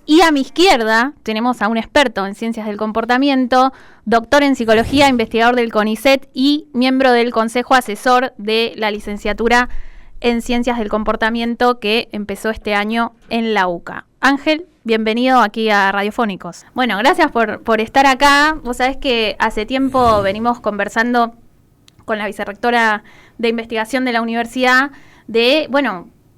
Y a mi izquierda tenemos a un experto en ciencias del comportamiento, doctor en psicología, investigador del CONICET y miembro del consejo asesor de la licenciatura en ciencias del comportamiento que empezó este año en la UCA. Ángel, bienvenido aquí a Radiofónicos. Bueno, gracias por estar acá. Vos sabés que hace tiempo venimos conversando con la vicerrectora de investigación de la universidad de,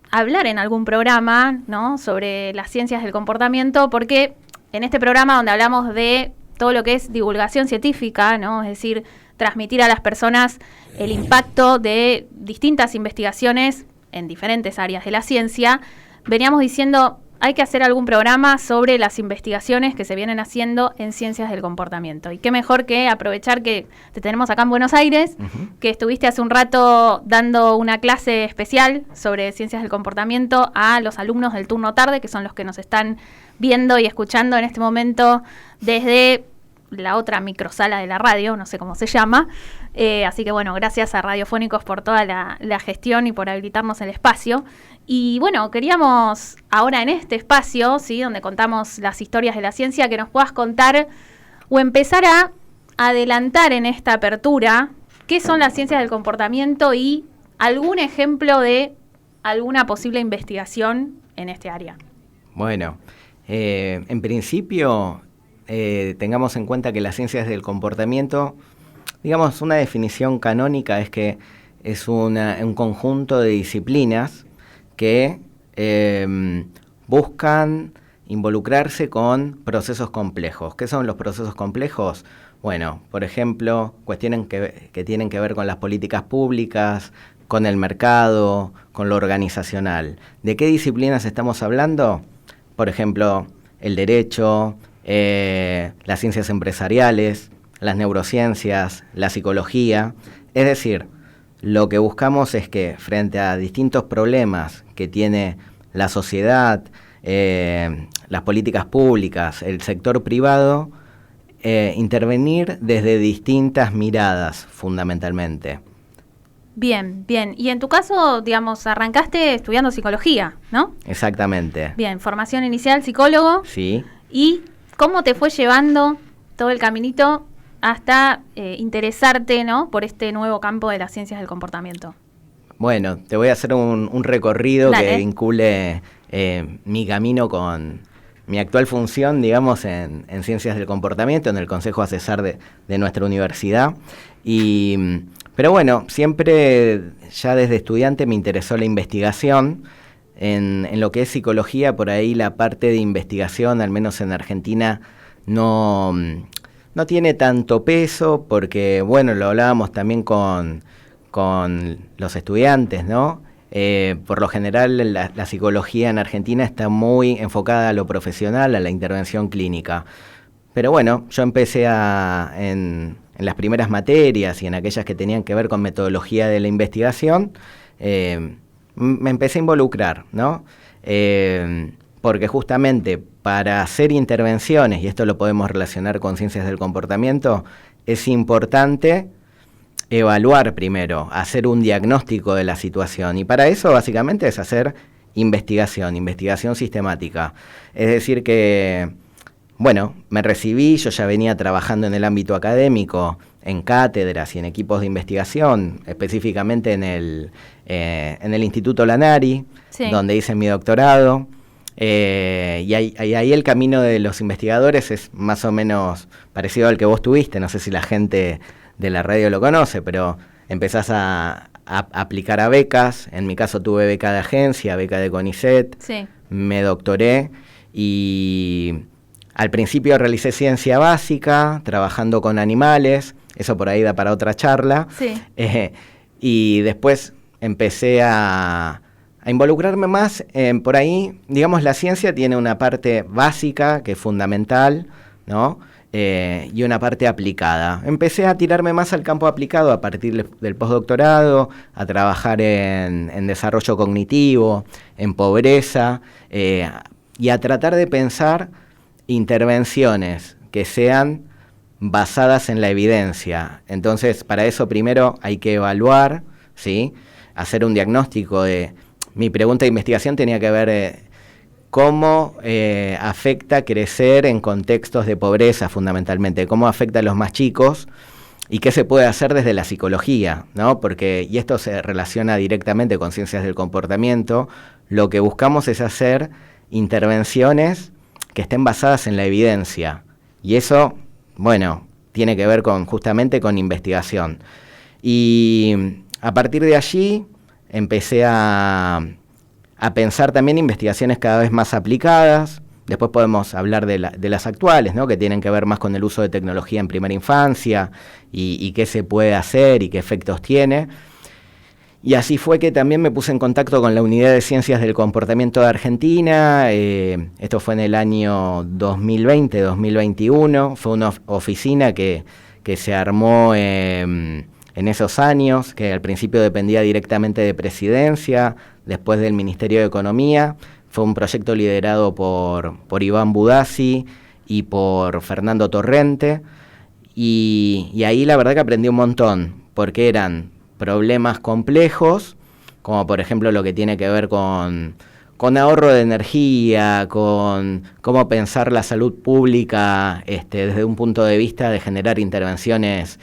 hablar en algún programa, ¿no?, sobre las ciencias del comportamiento, porque en este programa donde hablamos de todo lo que es divulgación científica, ¿no?, es decir, transmitir a las personas el impacto de distintas investigaciones en diferentes áreas de la ciencia, veníamos diciendo, hay que hacer algún programa sobre las investigaciones que se vienen haciendo en ciencias del comportamiento. Y qué mejor que aprovechar que te tenemos acá en Buenos Aires, que estuviste hace un rato dando una clase especial sobre ciencias del comportamiento a los alumnos del turno tarde, que son los que nos están viendo y escuchando en este momento desde la otra microsala de la radio, no sé cómo se llama. Así que gracias a Radiofónicos por toda la gestión y por habilitarnos el espacio. Y queríamos ahora en este espacio, ¿sí?, donde contamos las historias de la ciencia, que nos puedas contar o empezar a adelantar en esta apertura qué son las ciencias del comportamiento y algún ejemplo de alguna posible investigación en este área. Bueno, en principio tengamos en cuenta que las ciencias del comportamiento, digamos, una definición canónica es que es un conjunto de disciplinas que buscan involucrarse con procesos complejos. ¿Qué son los procesos complejos? Bueno, por ejemplo, cuestiones que tienen que ver con las políticas públicas, con el mercado, con lo organizacional. ¿De qué disciplinas estamos hablando? Por ejemplo, el derecho, las ciencias empresariales, las neurociencias, la psicología. Es decir, lo que buscamos es que frente a distintos problemas que tiene la sociedad, las políticas públicas, el sector privado, intervenir desde distintas miradas fundamentalmente. Bien. Y en tu caso, arrancaste estudiando psicología, ¿no? Exactamente. Bien, formación inicial, psicólogo. Sí. ¿Y cómo te fue llevando todo el caminito hasta interesarte, ¿no?, por este nuevo campo de las ciencias del comportamiento? Bueno, te voy a hacer un recorrido. Dale. Que vincule mi camino con mi actual función, digamos, en ciencias del comportamiento, en el consejo asesor de nuestra universidad. Pero siempre ya desde estudiante me interesó la investigación. En lo que es psicología, por ahí la parte de investigación, al menos en Argentina, no tiene tanto peso porque, lo hablábamos también con los estudiantes, ¿no? Por lo general la psicología en Argentina está muy enfocada a lo profesional, a la intervención clínica. Pero yo empecé en las primeras materias y en aquellas que tenían que ver con metodología de la investigación, me empecé a involucrar, ¿no? Porque justamente para hacer intervenciones, y esto lo podemos relacionar con ciencias del comportamiento, es importante evaluar primero, hacer un diagnóstico de la situación. Y para eso básicamente es hacer investigación sistemática. Es decir que, me recibí, yo ya venía trabajando en el ámbito académico, en cátedras y en equipos de investigación, específicamente en el Instituto Lanari, sí, donde hice mi doctorado. Y ahí el camino de los investigadores es más o menos parecido al que vos tuviste. No sé si la gente de la radio lo conoce, pero empezás a aplicar a becas. En mi caso tuve beca de agencia, beca de CONICET, sí, me doctoré y al principio realicé ciencia básica, trabajando con animales, eso por ahí da para otra charla, sí. Y después empecé a involucrarme más, por ahí, digamos, la ciencia tiene una parte básica que es fundamental, ¿no? Y una parte aplicada. Empecé a tirarme más al campo aplicado a partir del postdoctorado, a trabajar en desarrollo cognitivo, en pobreza, y a tratar de pensar intervenciones que sean basadas en la evidencia. Entonces, para eso primero hay que evaluar, ¿sí?, hacer un diagnóstico de... Mi pregunta de investigación tenía que ver cómo afecta crecer en contextos de pobreza fundamentalmente, cómo afecta a los más chicos y qué se puede hacer desde la psicología, ¿no? Porque, y esto se relaciona directamente con ciencias del comportamiento, lo que buscamos es hacer intervenciones que estén basadas en la evidencia. Y eso, bueno, tiene que ver justamente con investigación. Y a partir de allí empecé a pensar también investigaciones cada vez más aplicadas. Después podemos hablar de las actuales, ¿no? Que tienen que ver más con el uso de tecnología en primera infancia y qué se puede hacer y qué efectos tiene. Y así fue que también me puse en contacto con la Unidad de Ciencias del Comportamiento de Argentina. Esto fue en el año 2020-2021. Fue una oficina que se armó en esos años, que al principio dependía directamente de Presidencia, después del Ministerio de Economía. Fue un proyecto liderado por Iván Budassi y por Fernando Torrente. Y ahí la verdad que aprendí un montón, porque eran problemas complejos, como por ejemplo lo que tiene que ver con ahorro de energía, con cómo pensar la salud pública desde un punto de vista de generar intervenciones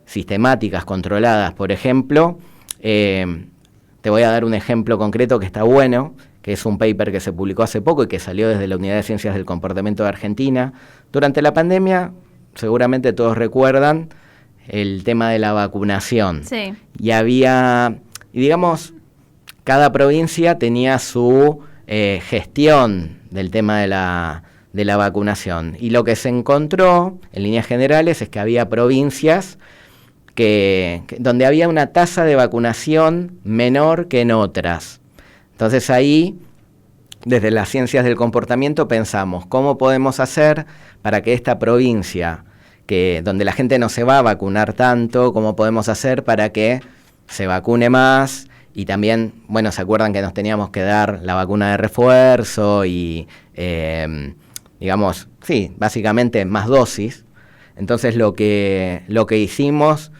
sistemáticas, controladas, por ejemplo. Te voy a dar un ejemplo concreto que está bueno, que es un paper que se publicó hace poco y que salió desde la Unidad de Ciencias del Comportamiento de Argentina. Durante la pandemia, seguramente todos recuerdan el tema de la vacunación. Sí. Y digamos, cada provincia tenía su gestión del tema de la vacunación. Y lo que se encontró, en líneas generales, es que había provincias donde había una tasa de vacunación menor que en otras. Entonces ahí, desde las ciencias del comportamiento, pensamos cómo podemos hacer para que esta provincia, donde la gente no se va a vacunar tanto, cómo podemos hacer para que se vacune más. Y también, bueno, se acuerdan que nos teníamos que dar la vacuna de refuerzo y, digamos, sí, básicamente más dosis. Entonces lo que hicimos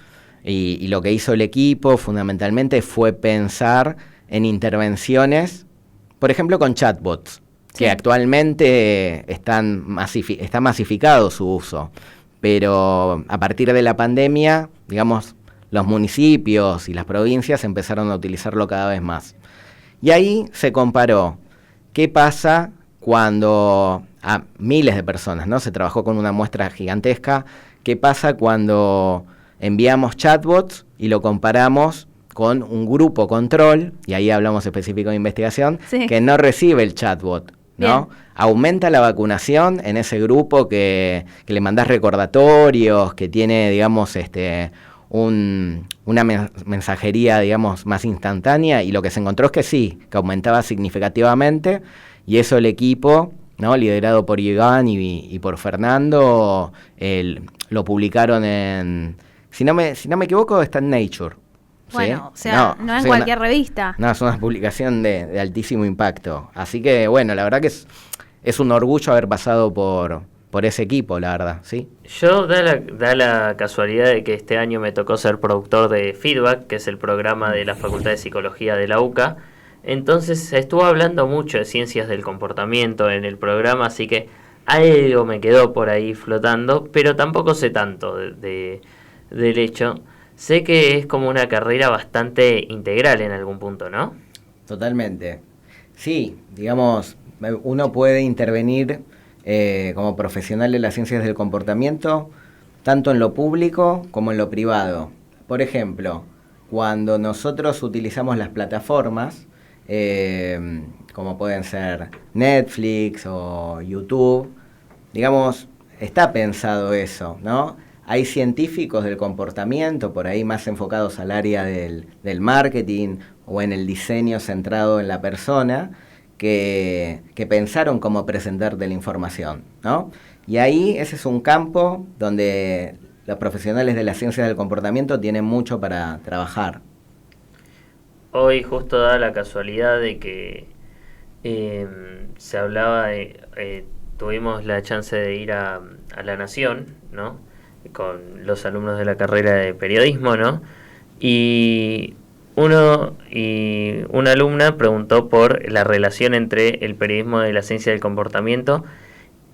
y lo que hizo el equipo fundamentalmente fue pensar en intervenciones, por ejemplo con chatbots, sí, que actualmente está masificado su uso, pero a partir de la pandemia, digamos, los municipios y las provincias empezaron a utilizarlo cada vez más. Y ahí se comparó qué pasa cuando a miles de personas, ¿no? Se trabajó con una muestra gigantesca. ¿Qué pasa cuando enviamos chatbots y lo comparamos con un grupo control, y ahí hablamos específico de investigación, sí, que no recibe el chatbot, ¿no? Bien. Aumenta la vacunación en ese grupo que le mandás recordatorios, que tiene, digamos, una mensajería, digamos, más instantánea, y lo que se encontró es que sí, que aumentaba significativamente, y eso el equipo, ¿no?, liderado por Iván y por Fernando, lo publicaron en, si no me equivoco, está en Nature. Bueno, ¿sí? O sea, no en cualquier revista. No, es una publicación de altísimo impacto. Así que, bueno, la verdad que es un orgullo haber pasado por ese equipo, la verdad, ¿sí? Yo da la casualidad de que este año me tocó ser productor de Feedback, que es el programa de la Facultad de Psicología de la UCA. Entonces se estuvo hablando mucho de ciencias del comportamiento en el programa, así que algo me quedó por ahí flotando, pero tampoco sé tanto del hecho. Sé que es como una carrera bastante integral en algún punto, ¿no? Totalmente. Sí, digamos, uno puede intervenir como profesional de las ciencias del comportamiento tanto en lo público como en lo privado. Por ejemplo, cuando nosotros utilizamos las plataformas, como pueden ser Netflix o YouTube, digamos, está pensado eso, ¿no? Hay científicos del comportamiento, por ahí más enfocados al área del marketing o en el diseño centrado en la persona, que pensaron cómo presentarte la información, ¿no? Y ahí ese es un campo donde los profesionales de las ciencias del comportamiento tienen mucho para trabajar. Hoy justo da la casualidad de que se hablaba tuvimos la chance de ir a La Nación, ¿no?, con los alumnos de la carrera de periodismo, ¿no? Y una alumna preguntó por la relación entre el periodismo de la ciencia del comportamiento,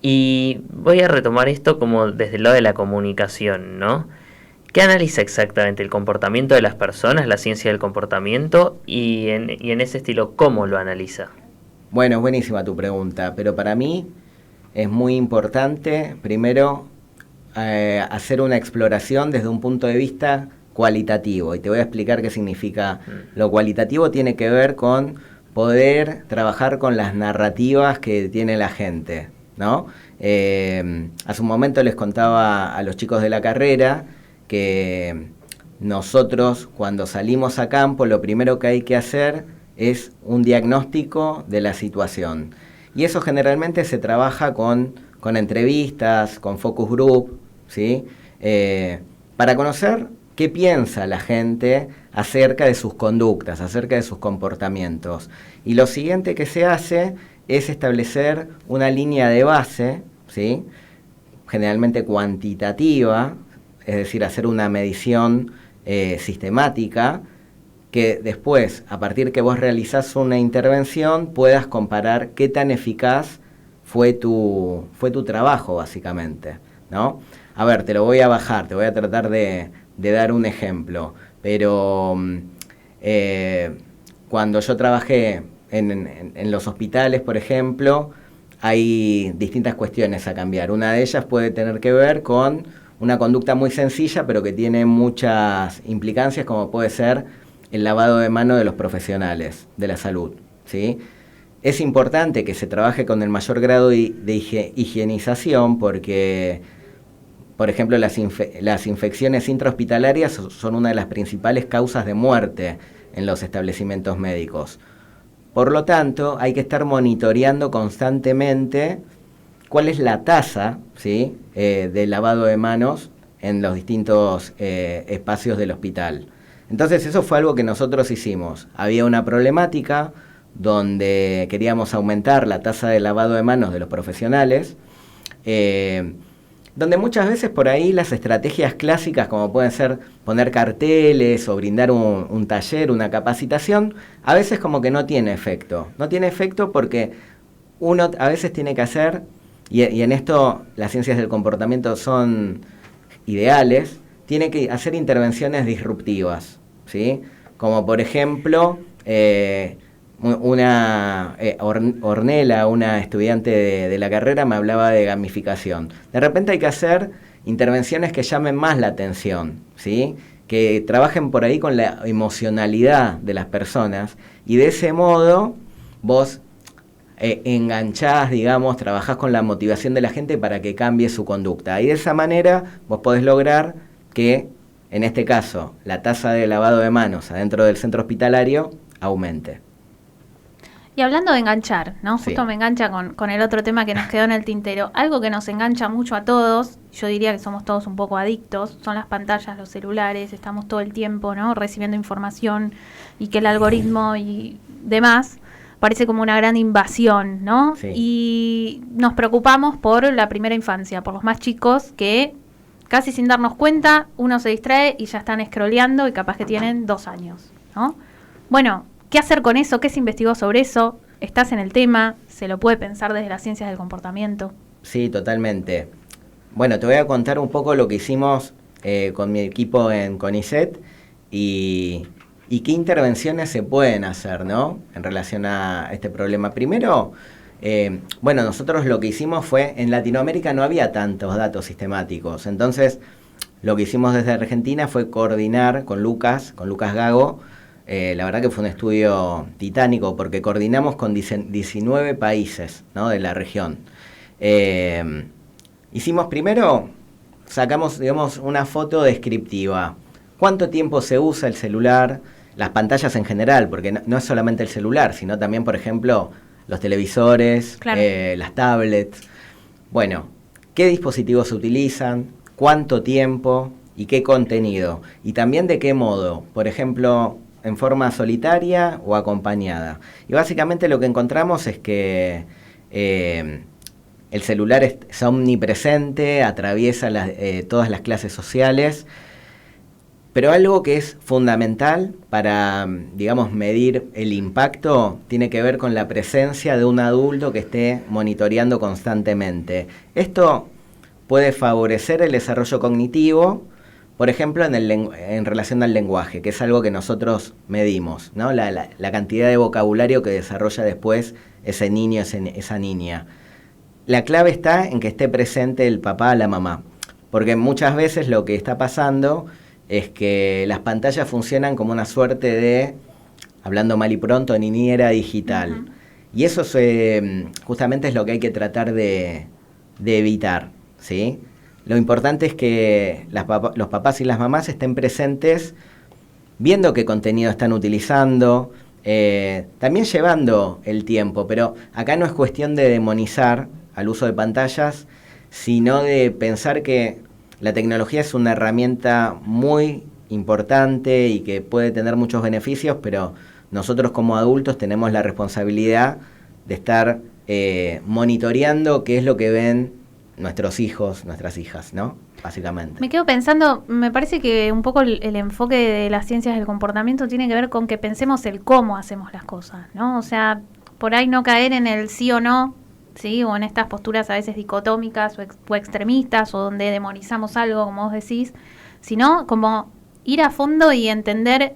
y voy a retomar esto como desde el lado de la comunicación, ¿no? ¿Qué analiza exactamente el comportamiento de las personas, la ciencia del comportamiento, y en ese estilo, cómo lo analiza? Bueno, es buenísima tu pregunta, pero para mí es muy importante, primero, hacer una exploración desde un punto de vista cualitativo, y te voy a explicar qué significa. Lo cualitativo tiene que ver con poder trabajar con las narrativas que tiene la gente, ¿no? Hace un momento les contaba a los chicos de la carrera que nosotros, cuando salimos a campo, lo primero que hay que hacer es un diagnóstico de la situación, y eso generalmente se trabaja con entrevistas, con focus group, ¿sí? Para conocer qué piensa la gente acerca de sus conductas, acerca de sus comportamientos. Y lo siguiente que se hace es establecer una línea de base, ¿sí? Generalmente cuantitativa, es decir, hacer una medición sistemática, que después, a partir que vos realizás una intervención, puedas comparar qué tan eficaz fue tu trabajo, básicamente, ¿no? A ver, te lo voy a bajar, te voy a tratar de dar un ejemplo, pero cuando yo trabajé en los hospitales, por ejemplo, hay distintas cuestiones a cambiar. Una de ellas puede tener que ver con una conducta muy sencilla, pero que tiene muchas implicancias, como puede ser el lavado de manos de los profesionales de la salud, ¿sí? Es importante que se trabaje con el mayor grado de higienización, porque, por ejemplo, las infecciones intrahospitalarias son una de las principales causas de muerte en los establecimientos médicos. Por lo tanto, hay que estar monitoreando constantemente cuál es la tasa, ¿sí?, de lavado de manos en los distintos espacios del hospital. Entonces, eso fue algo que nosotros hicimos. Había una problemática donde queríamos aumentar la tasa de lavado de manos de los profesionales, donde muchas veces por ahí las estrategias clásicas, como pueden ser poner carteles o brindar un taller, una capacitación, a veces como que no tiene efecto. No tiene efecto porque uno a veces tiene que hacer, y en esto las ciencias del comportamiento son ideales, tiene que hacer intervenciones disruptivas, ¿sí? Como por ejemplo, Ornella, una estudiante de la carrera, me hablaba de gamificación. De repente hay que hacer intervenciones que llamen más la atención, ¿sí?, que trabajen por ahí con la emocionalidad de las personas, y de ese modo vos enganchás, digamos, trabajás con la motivación de la gente para que cambie su conducta, y de esa manera vos podés lograr que, en este caso, la tasa de lavado de manos adentro del centro hospitalario aumente. Y hablando de enganchar, ¿no? Sí. Justo me engancha con el otro tema que nos quedó en el tintero. Algo que nos engancha mucho a todos, yo diría que somos todos un poco adictos, son las pantallas, los celulares, estamos todo el tiempo, ¿no?, recibiendo información, y que el algoritmo y demás parece como una gran invasión, ¿no? Sí. Y nos preocupamos por la primera infancia, por los más chicos que casi sin darnos cuenta uno se distrae y ya están scrolleando y capaz que tienen 2 años, ¿no? Bueno, ¿qué hacer con eso? ¿Qué se investigó sobre eso? ¿Estás en el tema? ¿Se lo puede pensar desde las ciencias del comportamiento? Sí, totalmente. Bueno, te voy a contar un poco lo que hicimos con mi equipo en CONICET y qué intervenciones se pueden hacer, ¿no?, en relación a este problema. Primero, bueno, nosotros lo que hicimos fue, en Latinoamérica no había tantos datos sistemáticos, entonces lo que hicimos desde Argentina fue coordinar con Lucas Gago. La verdad que fue un estudio titánico, porque coordinamos con 19 países, ¿no?, de la región. Hicimos primero, sacamos, digamos, una foto descriptiva. ¿Cuánto tiempo se usa el celular? Las pantallas en general, porque no es solamente el celular, sino también, por ejemplo, los televisores, claro, las tablets. Bueno, ¿qué dispositivos se utilizan? ¿Cuánto tiempo? ¿Y qué contenido? Y también de qué modo. Por ejemplo, en forma solitaria o acompañada. Y básicamente lo que encontramos es que el celular es omnipresente, atraviesa todas las clases sociales. Pero algo que es fundamental para, digamos, medir el impacto tiene que ver con la presencia de un adulto que esté monitoreando constantemente. Esto puede favorecer el desarrollo cognitivo, por ejemplo, en relación al lenguaje, que es algo que nosotros medimos, ¿no? La cantidad de vocabulario que desarrolla después ese niño, esa niña. La clave está en que esté presente el papá, la mamá, porque muchas veces lo que está pasando es que las pantallas funcionan como una suerte de, hablando mal y pronto, niñera digital. Uh-huh. Y eso justamente es lo que hay que tratar de evitar, ¿sí? Lo importante es que los papás y las mamás estén presentes viendo qué contenido están utilizando, también llevando el tiempo, pero acá no es cuestión de demonizar al uso de pantallas, sino de pensar que la tecnología es una herramienta muy importante y que puede tener muchos beneficios, pero nosotros como adultos tenemos la responsabilidad de estar monitoreando qué es lo que ven nuestros hijos, nuestras hijas, ¿no? Básicamente. Me quedo pensando, me parece que un poco el enfoque de las ciencias del comportamiento tiene que ver con que pensemos el cómo hacemos las cosas, ¿no? O sea, por ahí no caer en el sí o no, ¿sí? O en estas posturas a veces dicotómicas o extremistas, o donde demonizamos algo, como vos decís, sino como ir a fondo y entender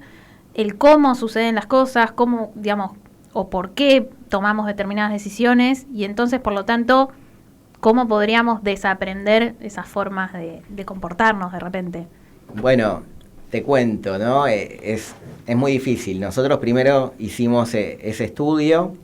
el cómo suceden las cosas, cómo, digamos, o por qué tomamos determinadas decisiones, y entonces, por lo tanto, cómo podríamos desaprender esas formas de comportarnos de repente. Bueno, te cuento, ¿no? Es muy difícil. Nosotros primero hicimos ese estudio,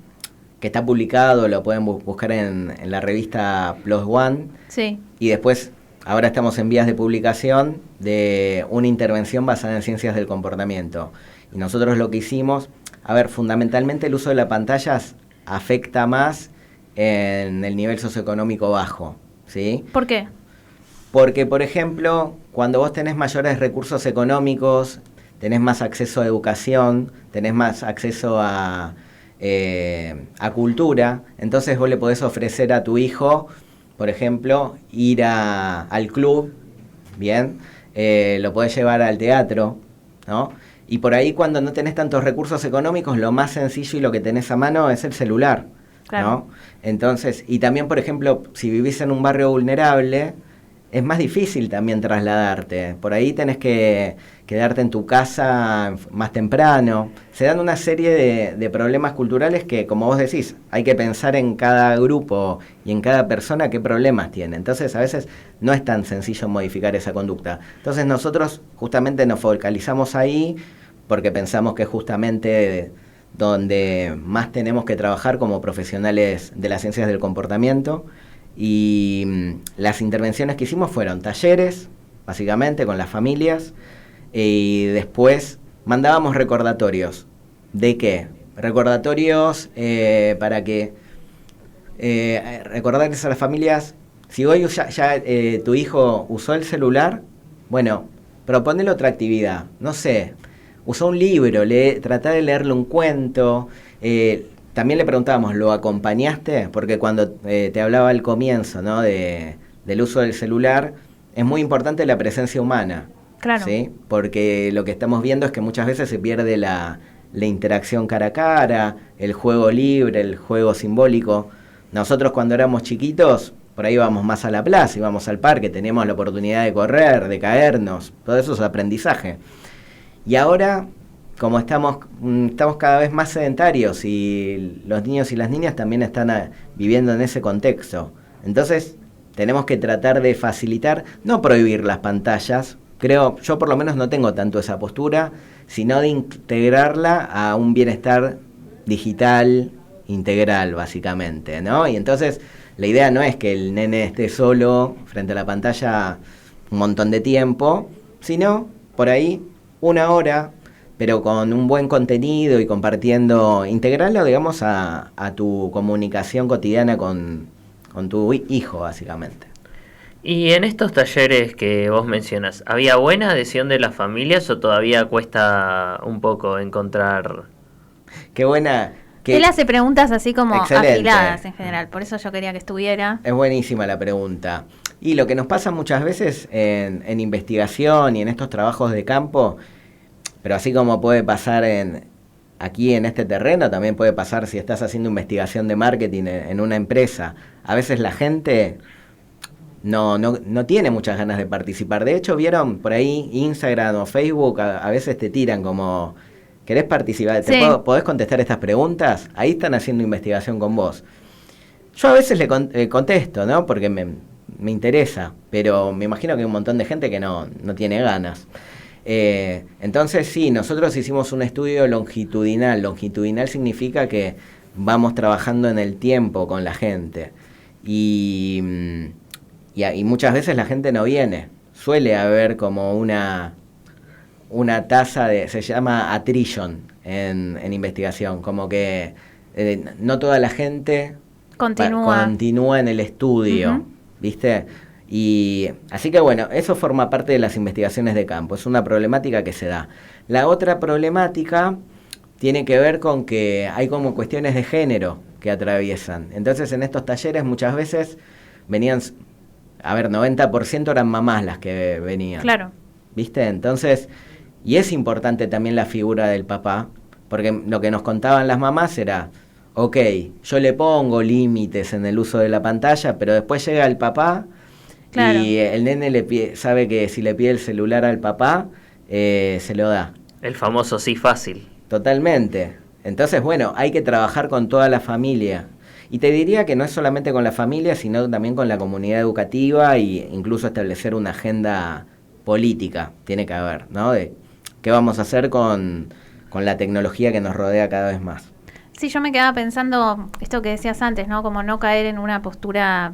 que está publicado, lo pueden buscar en la revista Plus One. Sí. Y después, ahora estamos en vías de publicación de una intervención basada en ciencias del comportamiento. Y nosotros lo que hicimos, fundamentalmente el uso de las pantallas afecta más en el nivel socioeconómico bajo, ¿sí? ¿Por qué? Porque, por ejemplo, cuando vos tenés mayores recursos económicos, tenés más acceso a educación, tenés más acceso a cultura, entonces vos le podés ofrecer a tu hijo, por ejemplo, ir al club, ¿bien? Lo podés llevar al teatro, ¿no? Y por ahí, cuando no tenés tantos recursos económicos, lo más sencillo y lo que tenés a mano es el celular, claro, ¿no? Entonces, y también, por ejemplo, si vivís en un barrio vulnerable, es más difícil también trasladarte. Por ahí tenés que quedarte en tu casa más temprano. Se dan una serie de problemas culturales que, como vos decís, hay que pensar en cada grupo y en cada persona qué problemas tiene. Entonces, a veces no es tan sencillo modificar esa conducta. Entonces, nosotros justamente nos focalizamos ahí porque pensamos que es justamente donde más tenemos que trabajar como profesionales de las ciencias del comportamiento. Y las intervenciones que hicimos fueron talleres, básicamente, con las familias, y después mandábamos recordatorios. ¿De qué? Recordatorios para que recordarles a las familias, si hoy ya tu hijo usó el celular, bueno, proponele otra actividad, no sé, usó un libro, tratá de leerle un cuento. También le preguntábamos, ¿lo acompañaste? Porque cuando te hablaba al comienzo, ¿no? del uso del celular, es muy importante la presencia humana. Claro. ¿Sí? Porque lo que estamos viendo es que muchas veces se pierde la interacción cara a cara, el juego libre, el juego simbólico. Nosotros, cuando éramos chiquitos, por ahí íbamos más a la plaza, íbamos al parque, teníamos la oportunidad de correr, de caernos, todo eso es aprendizaje. Y ahora, como estamos cada vez más sedentarios y los niños y las niñas también están viviendo en ese contexto. Entonces, tenemos que tratar de facilitar, no prohibir las pantallas. Creo, yo por lo menos no tengo tanto esa postura, sino de integrarla a un bienestar digital integral, básicamente, ¿no? Y entonces, la idea no es que el nene esté solo frente a la pantalla un montón de tiempo, sino por ahí 1 hora, pero con un buen contenido y compartiendo, integrarlo, digamos, a tu comunicación cotidiana con tu hijo, básicamente. Y en estos talleres que vos mencionas, ¿había buena adhesión de las familias o todavía cuesta un poco encontrar? Qué buena Él hace preguntas así como excelente, afiladas en general, por eso yo quería que estuviera. Es buenísima la pregunta. Y lo que nos pasa muchas veces en investigación y en estos trabajos de campo, pero así como puede pasar aquí en este terreno, también puede pasar si estás haciendo investigación de marketing en una empresa. A veces la gente no tiene muchas ganas de participar. De hecho, vieron por ahí Instagram o Facebook, a veces te tiran como, ¿querés participar? Sí. ¿Podés contestar estas preguntas? Ahí están haciendo investigación con vos. Yo a veces le contesto, ¿no? Porque me interesa, pero me imagino que hay un montón de gente que no tiene ganas. Entonces sí, nosotros hicimos un estudio longitudinal. Longitudinal significa que vamos trabajando en el tiempo con la gente. Y muchas veces la gente no viene. Suele haber como una tasa se llama attrition en investigación, como que no toda la gente continúa en el estudio, uh-huh. ¿Viste? Y así que bueno, eso forma parte de las investigaciones de campo, es una problemática que se da. La otra problemática tiene que ver con que hay como cuestiones de género que atraviesan. Entonces en estos talleres muchas veces venían, 90% eran mamás las que venían. Claro. ¿Viste? Entonces, y es importante también la figura del papá, porque lo que nos contaban las mamás era, ok, yo le pongo límites en el uso de la pantalla, pero después llega el papá. Claro. Y el nene sabe que si le pide el celular al papá, se lo da. El famoso sí fácil. Totalmente. Entonces, bueno, hay que trabajar con toda la familia. Y te diría que no es solamente con la familia, sino también con la comunidad educativa e incluso establecer una agenda política. Tiene que haber, ¿no? De qué vamos a hacer con la tecnología que nos rodea cada vez más. Sí, yo me quedaba pensando esto que decías antes, ¿no? Como no caer en una postura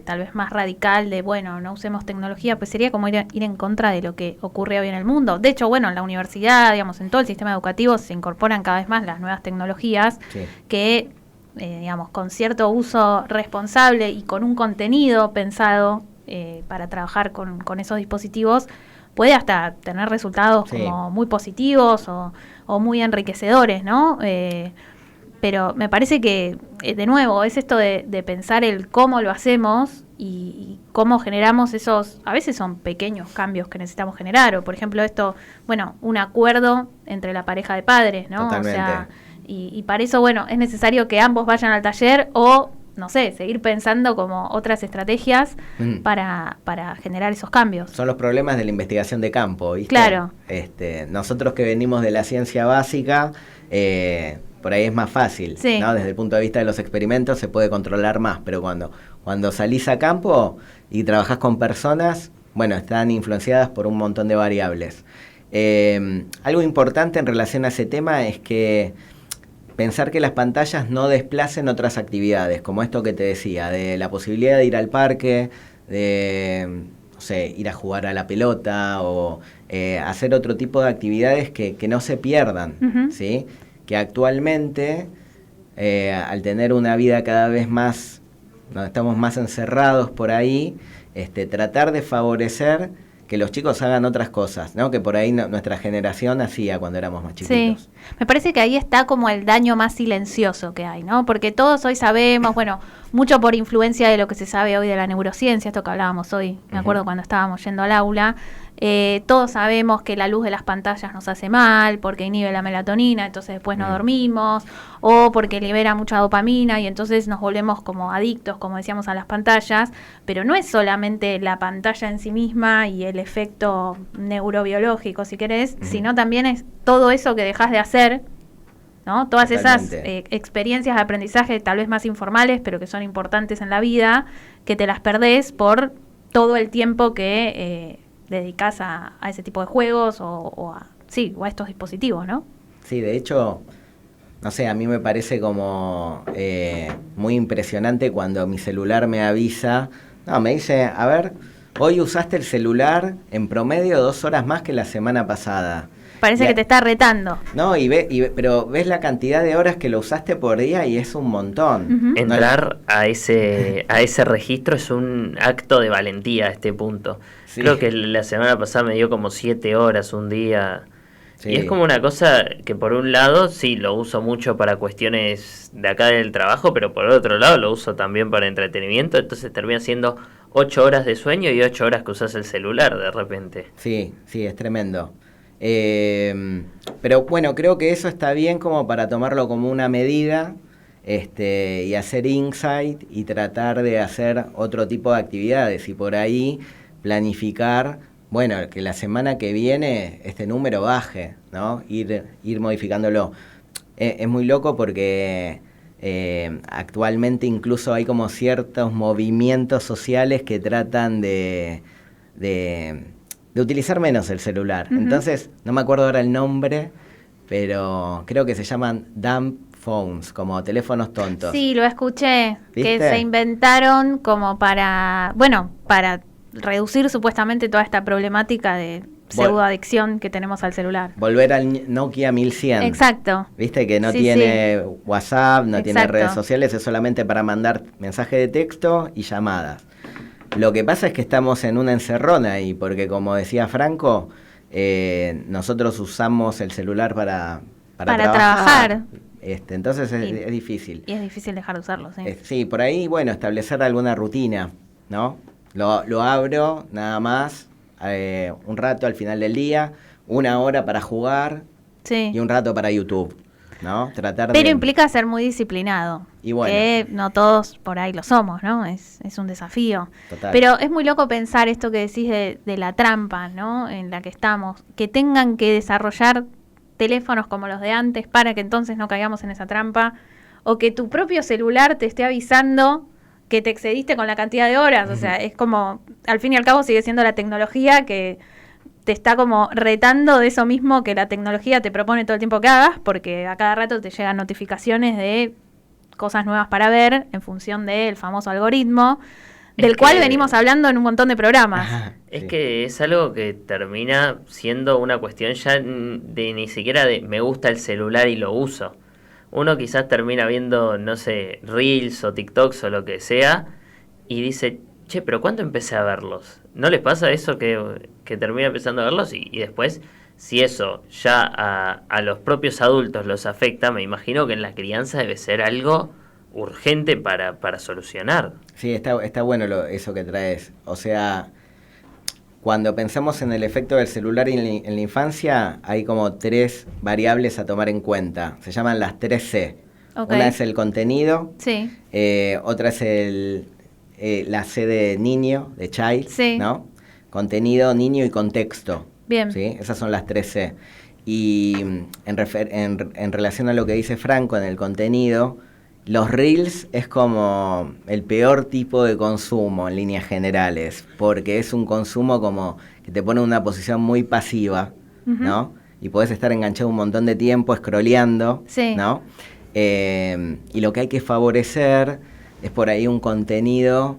tal vez más radical de, bueno, no usemos tecnología, pues sería como ir en contra de lo que ocurre hoy en el mundo. De hecho, bueno, en la universidad, digamos, en todo el sistema educativo se incorporan cada vez más las nuevas tecnologías, sí, que, digamos, con cierto uso responsable y con un contenido pensado para trabajar con esos dispositivos, puede hasta tener resultados, sí, como muy positivos o muy enriquecedores, ¿no? Pero me parece que, de nuevo, es esto de pensar el cómo lo hacemos y cómo generamos esos, a veces son pequeños cambios que necesitamos generar, o por ejemplo esto, bueno, un acuerdo entre la pareja de padres, ¿no? Totalmente. O sea, y para eso, bueno, es necesario que ambos vayan al taller o, no sé, seguir pensando como otras estrategias para generar esos cambios. Son los problemas de la investigación de campo, ¿viste? Claro. Nosotros que venimos de la ciencia básica, por ahí es más fácil, sí, ¿no? Desde el punto de vista de los experimentos se puede controlar más, pero cuando salís a campo y trabajás con personas, bueno, están influenciadas por un montón de variables. Algo importante en relación a ese tema es que pensar que las pantallas no desplacen otras actividades, como esto que te decía, de la posibilidad de ir al parque, de, no sé, ir a jugar a la pelota o hacer otro tipo de actividades que no se pierdan, uh-huh, ¿sí? Que actualmente, al tener una vida cada vez más, donde estamos más encerrados por ahí, tratar de favorecer que los chicos hagan otras cosas, ¿no? Que por ahí nuestra generación hacía cuando éramos más chiquitos. Sí, me parece que ahí está como el daño más silencioso que hay, ¿no? Porque todos hoy sabemos, bueno, mucho por influencia de lo que se sabe hoy de la neurociencia, esto que hablábamos hoy, me acuerdo cuando estábamos yendo al aula, todos sabemos que la luz de las pantallas nos hace mal, porque inhibe la melatonina, entonces después no dormimos, o porque libera mucha dopamina y entonces nos volvemos como adictos, como decíamos, a las pantallas, pero no es solamente la pantalla en sí misma y el efecto neurobiológico, si querés, sino también es todo eso que dejas de hacer, ¿no? Todas Totalmente. Esas experiencias de aprendizaje tal vez más informales, pero que son importantes en la vida, que te las perdés por todo el tiempo que dedicás a ese tipo de juegos o a estos dispositivos, ¿no? Sí, de hecho, no sé, a mí me parece como muy impresionante cuando mi celular me avisa, me dice, a ver, hoy usaste el celular en promedio 2 horas más que la semana pasada. Parece que te está retando. No, pero ves la cantidad de horas que lo usaste por día y es un montón. Uh-huh. Entrar a ese registro es un acto de valentía a este punto. Sí. Creo que la semana pasada me dio como 7 horas un día. Sí. Y es como una cosa que por un lado sí lo uso mucho para cuestiones de acá del trabajo, pero por otro lado lo uso también para entretenimiento, entonces termina siendo 8 horas de sueño y 8 horas que usas el celular de repente. Sí, sí, es tremendo. Pero bueno, creo que eso está bien como para tomarlo como una medida, y hacer insight y tratar de hacer otro tipo de actividades y por ahí planificar, bueno, que la semana que viene este número baje, ¿no? Ir modificándolo. Es muy loco porque actualmente incluso hay como ciertos movimientos sociales que tratan de utilizar menos el celular. Uh-huh. Entonces, no me acuerdo ahora el nombre, pero creo que se llaman dumb phones, como teléfonos tontos. Sí, lo escuché, ¿Viste? que se inventaron como para reducir supuestamente toda esta problemática de pseudoadicción que tenemos al celular. Volver al Nokia 1100. Exacto. Viste que no Sí, tiene WhatsApp, no tiene Exacto. redes sociales, es solamente para mandar mensaje de texto y llamadas. Lo que pasa es que estamos en una encerrona ahí, porque como decía Franco, nosotros usamos el celular para trabajar. Entonces es difícil. Y es difícil dejar de usarlo, sí. Sí, por ahí, bueno, establecer alguna rutina, ¿no? Lo abro nada más, un rato al final del día, 1 hora para jugar Sí. y un rato para YouTube, ¿no? Pero implica ser muy disciplinado. Y bueno. Que no todos por ahí lo somos, ¿no? Es un desafío. Total. Pero es muy loco pensar esto que decís de la trampa, ¿no? En la que estamos. Que tengan que desarrollar teléfonos como los de antes para que entonces no caigamos en esa trampa. O que tu propio celular te esté avisando que te excediste con la cantidad de horas. O sea, es como, al fin y al cabo sigue siendo la tecnología que te está como retando de eso mismo que la tecnología te propone todo el tiempo que hagas, porque a cada rato te llegan notificaciones de cosas nuevas para ver en función del famoso algoritmo, del cual venimos hablando en un montón de programas. Es Sí. que es algo que termina siendo una cuestión ya de ni siquiera de me gusta el celular y lo uso. Uno quizás termina viendo, no sé, Reels o TikToks o lo que sea y dice, che, pero ¿cuándo empecé a verlos? ¿No les pasa eso que termina empezando a verlos y después, si eso ya a los propios adultos los afecta, me imagino que en la crianza debe ser algo urgente para solucionar? Sí, está bueno eso que traes. O sea, cuando pensamos en el efecto del celular en la infancia, hay como 3 variables a tomar en cuenta. Se llaman las 3C. Okay. Una es el contenido, Sí. otra es la C de niño, de child, Sí. ¿no? Contenido, niño y contexto. Bien. ¿Sí? Esas son las 3C. Y en relación a lo que dice Franco en el contenido, los Reels es como el peor tipo de consumo en líneas generales, porque es un consumo como que te pone en una posición muy pasiva, Uh-huh. ¿no? Y podés estar enganchado un montón de tiempo scrolleando, Sí. ¿no? Y lo que hay que favorecer es por ahí un contenido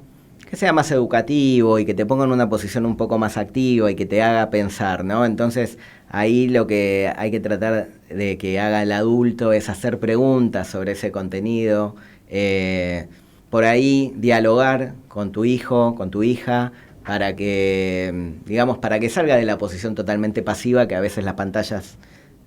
que sea más educativo y que te ponga en una posición un poco más activa y que te haga pensar, ¿no? Entonces, ahí lo que hay que tratar de que haga el adulto es hacer preguntas sobre ese contenido, por ahí dialogar con tu hijo, con tu hija, para que, digamos, para que salga de la posición totalmente pasiva que a veces las pantallas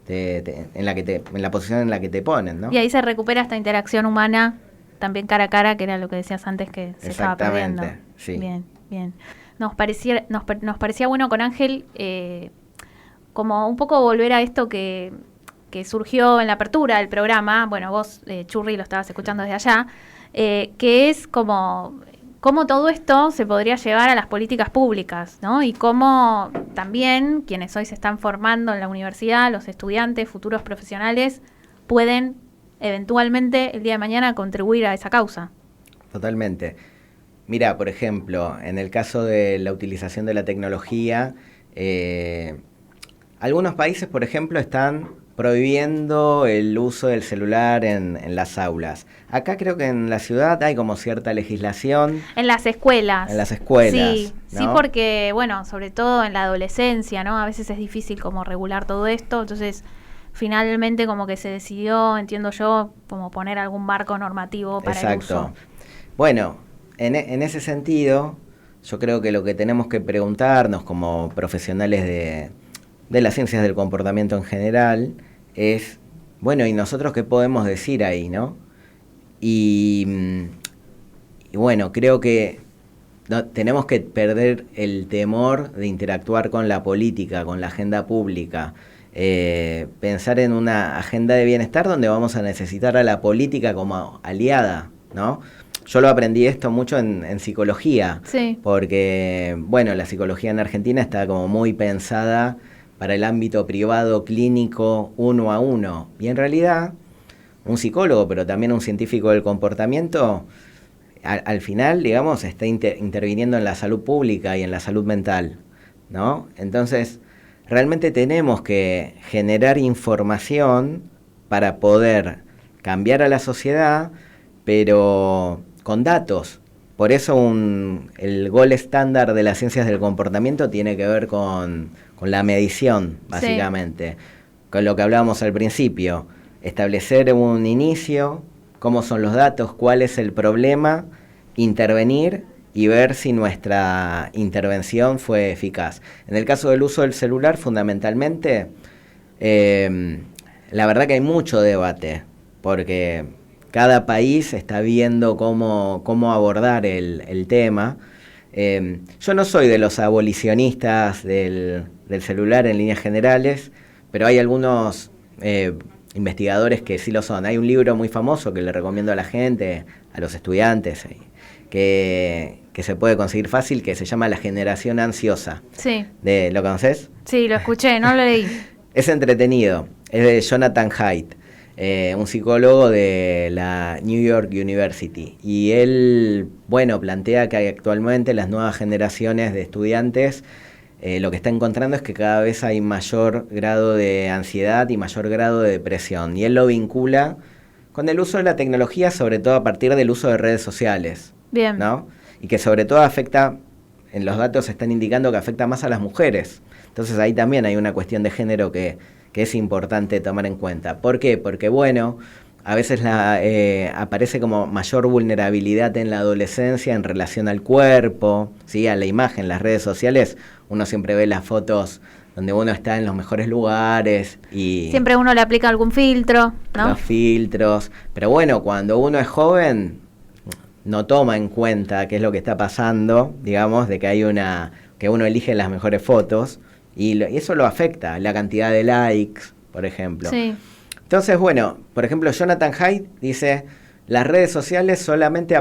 en la posición en la que te ponen, ¿no? Y ahí se recupera esta interacción humana, también cara a cara, que era lo que decías antes que se estaba perdiendo. Sí. Bien, bien. Nos parecía bueno con Ángel como un poco volver a esto que surgió en la apertura del programa. Bueno, vos, Churri, lo estabas escuchando desde allá, que es como cómo todo esto se podría llevar a las políticas públicas, ¿no? Y cómo también quienes hoy se están formando en la universidad, los estudiantes, futuros profesionales, pueden eventualmente el día de mañana contribuir a esa causa. Totalmente. Mira, por ejemplo, en el caso de la utilización de la tecnología, algunos países, por ejemplo, están prohibiendo el uso del celular en las aulas. Acá creo que en la ciudad hay como cierta legislación. En las escuelas. En las escuelas, Sí, ¿no? sí, porque, bueno, sobre todo en la adolescencia, ¿no? A veces es difícil como regular todo esto, entonces finalmente como que se decidió, entiendo yo, como poner algún marco normativo para el uso. Exacto. Bueno, en ese sentido, yo creo que lo que tenemos que preguntarnos como profesionales de las ciencias del comportamiento en general, es, bueno, ¿y nosotros qué podemos decir ahí, no? Y bueno, creo que tenemos que perder el temor de interactuar con la política, con la agenda pública. Pensar en una agenda de bienestar donde vamos a necesitar a la política como aliada, ¿no? Yo lo aprendí esto mucho en psicología, sí, porque, bueno, la psicología en Argentina está como muy pensada para el ámbito privado, clínico, uno a uno. Y en realidad, un psicólogo, pero también un científico del comportamiento, al final, digamos, está interviniendo en la salud pública y en la salud mental, ¿no? Entonces, realmente tenemos que generar información para poder cambiar a la sociedad, pero con datos. Por eso el gol estándar de las ciencias del comportamiento tiene que ver con la medición, básicamente. Sí. Con lo que hablábamos al principio. Establecer un inicio, cómo son los datos, cuál es el problema, intervenir y ver si nuestra intervención fue eficaz. En el caso del uso del celular, fundamentalmente, la verdad que hay mucho debate, porque cada país está viendo cómo abordar el tema. Yo no soy de los abolicionistas del celular en líneas generales, pero hay algunos investigadores que sí lo son. Hay un libro muy famoso que le recomiendo a la gente, a los estudiantes, que se puede conseguir fácil, que se llama La generación ansiosa. Sí. ¿Lo conoces? Sí, lo escuché, no lo leí. Es entretenido, es de Jonathan Haidt, un psicólogo de la New York University. Y él, bueno, plantea que actualmente las nuevas generaciones de estudiantes lo que está encontrando es que cada vez hay mayor grado de ansiedad y mayor grado de depresión. Y él lo vincula con el uso de la tecnología, sobre todo a partir del uso de redes sociales. Bien. ¿No? Y que sobre todo afecta, en los datos están indicando que afecta más a las mujeres. Entonces ahí también hay una cuestión de género que es importante tomar en cuenta. ¿Por qué? Porque, bueno, a veces aparece como mayor vulnerabilidad en la adolescencia en relación al cuerpo, ¿sí? A la imagen. Las redes sociales, uno siempre ve las fotos donde uno está en los mejores lugares y siempre uno le aplica algún filtro, ¿no? Los filtros. Pero bueno, cuando uno es joven, no toma en cuenta qué es lo que está pasando, digamos, de que que uno elige las mejores fotos y eso lo afecta, la cantidad de likes, por ejemplo. Sí. Entonces, bueno, por ejemplo, Jonathan Haidt dice, las redes sociales solamente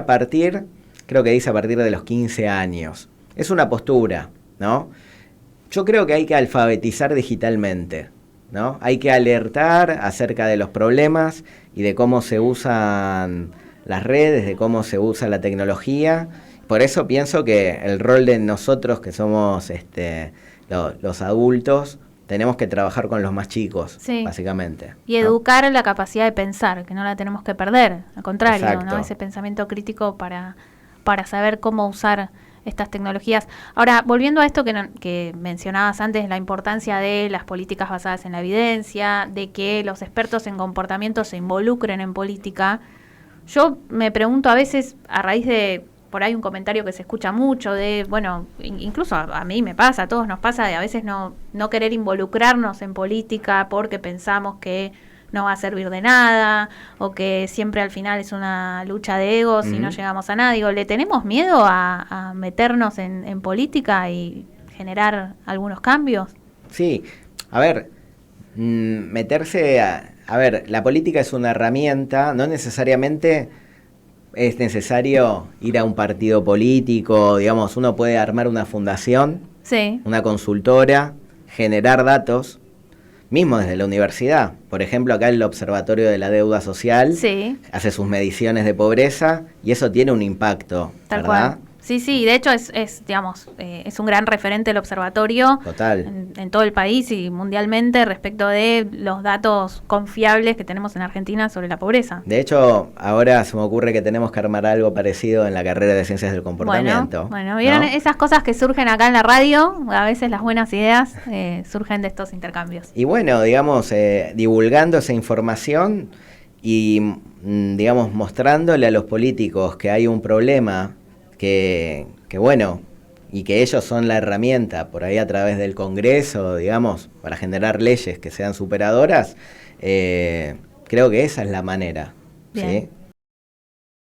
creo que dice a partir de los 15 años. Es una postura, ¿no? Yo creo que hay que alfabetizar digitalmente, ¿no? Hay que alertar acerca de los problemas y de cómo se usan las redes, de cómo se usa la tecnología. Por eso pienso que el rol de nosotros, que somos los adultos, tenemos que trabajar con los más chicos, sí, básicamente. Y educar la capacidad de pensar, que no la tenemos que perder, al contrario, exacto, ¿no? Ese pensamiento crítico para saber cómo usar estas tecnologías. Ahora, volviendo a esto que mencionabas antes, la importancia de las políticas basadas en la evidencia, de que los expertos en comportamiento se involucren en política, yo me pregunto a veces, a raíz de por ahí un comentario que se escucha mucho de, bueno, incluso a mí me pasa, a todos nos pasa de a veces no querer involucrarnos en política porque pensamos que no va a servir de nada o que siempre al final es una lucha de egos y no llegamos a nada. Digo, ¿le tenemos miedo a meternos en política y generar algunos cambios? Sí, a ver, meterse a ver, la política es una herramienta, no necesariamente es necesario ir a un partido político, digamos, uno puede armar una fundación, sí, una consultora, generar datos, mismo desde la universidad. Por ejemplo, acá el Observatorio de la Deuda Social, sí, hace sus mediciones de pobreza y eso tiene un impacto, tal ¿verdad? Cual. Sí, de hecho es digamos, es un gran referente el observatorio. Total. En todo el país y mundialmente respecto de los datos confiables que tenemos en Argentina sobre la pobreza. De hecho, ahora se me ocurre que tenemos que armar algo parecido en la carrera de Ciencias del Comportamiento. Bueno, ¿vieron, ¿no? Esas cosas que surgen acá en la radio? A veces las buenas ideas surgen de estos intercambios. Y bueno, digamos, divulgando esa información y, digamos, mostrándole a los políticos que hay un problema que bueno, y que ellos son la herramienta, por ahí a través del Congreso, digamos, para generar leyes que sean superadoras, creo que esa es la manera, ¿sí?